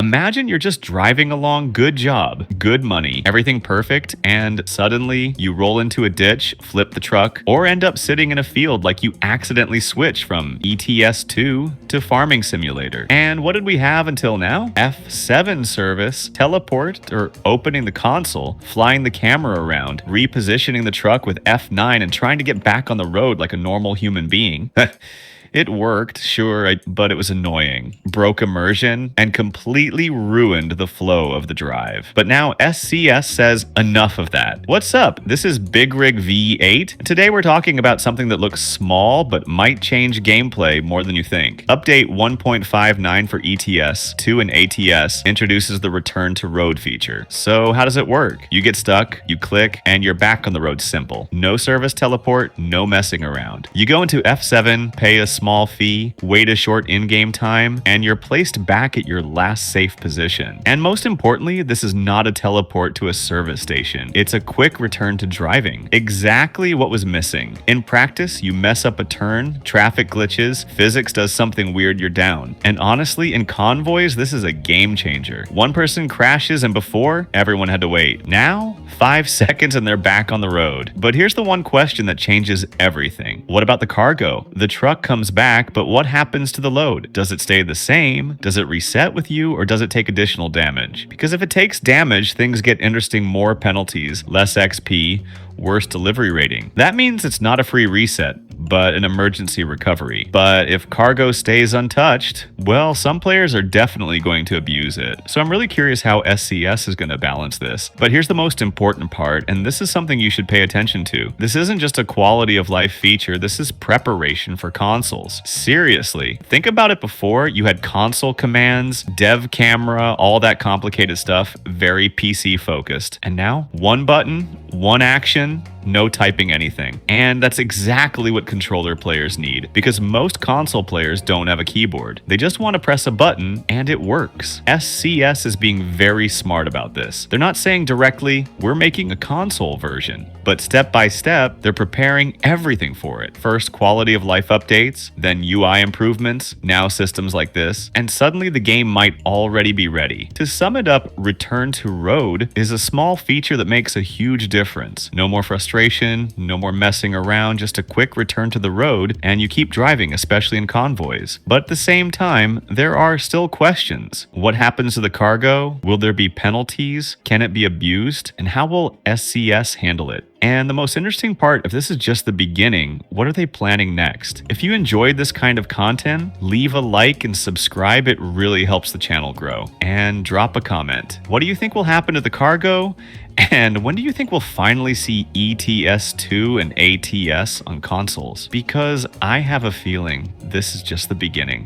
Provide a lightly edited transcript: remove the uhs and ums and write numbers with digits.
Imagine you're just driving along, good job, good money, everything perfect, and suddenly you roll into a ditch, flip the truck, or end up sitting in a field like you accidentally switched from ETS2 to Farming Simulator. And what did we have until now? F7 service, teleport, or opening the console, flying the camera around, repositioning the truck with F9, and trying to get back on the road like a normal human being. It worked, sure, but it was annoying, broke immersion, and completely ruined the flow of the drive. But now SCS says enough of that. What's up? This is Big Rig V8. Today we're talking about something that looks small but might change gameplay more than you think. Update 1.59 for ETS2 and ATS introduces the return to road feature. So how does it work? You get stuck, you click, and you're back on the road. Simple. No service teleport, no messing around. You go into F7, pay a small fee, wait a short in-game time, and you're placed back at your last safe position. And most importantly, this is not a teleport to a service station. It's a quick return to driving. Exactly what was missing. In practice, you mess up a turn, traffic glitches, physics does something weird, you're down. And honestly, in convoys, this is a game changer. One person crashes and before, everyone had to wait. Now, 5 seconds and they're back on the road. But here's the one question that changes everything. What about the cargo? The truck comes back, but what happens to the load? Does it stay the same? Does it reset with you, or does it take additional damage? Because if it takes damage, things get interesting. More penalties, less XP, worse delivery rating. That means it's not a free reset, but an emergency recovery. But if cargo stays untouched, well, some players are definitely going to abuse it. So I'm really curious how SCS is going to balance this. But here's the most important part, and this is something you should pay attention to. This isn't just a quality of life feature, this is preparation for consoles. Seriously, think about it. Before, you had console commands, dev camera, all that complicated stuff, very PC focused. And now, one button, one action, no typing anything. And that's exactly what controller players need, because most console players don't have a keyboard. They just want to press a button and it works. SCS is being very smart about this. They're not saying directly, we're making a console version, but step by step, they're preparing everything for it. First, quality of life updates, then UI improvements, now systems like this, and suddenly the game might already be ready. To sum it up, return to road is a small feature that makes a huge difference. No more frustration, no more messing around, just a quick return to the road, and you keep driving, especially in convoys. But at the same time, there are still questions. What happens to the cargo? Will there be penalties? Can it be abused? And how will SCS handle it? And the most interesting part, if this is just the beginning, what are they planning next? If you enjoyed this kind of content, leave a like and subscribe. It really helps the channel grow. And drop a comment. What do you think will happen to the cargo? And when do you think we'll finally see ETS2 and ATS on consoles? Because I have a feeling this is just the beginning.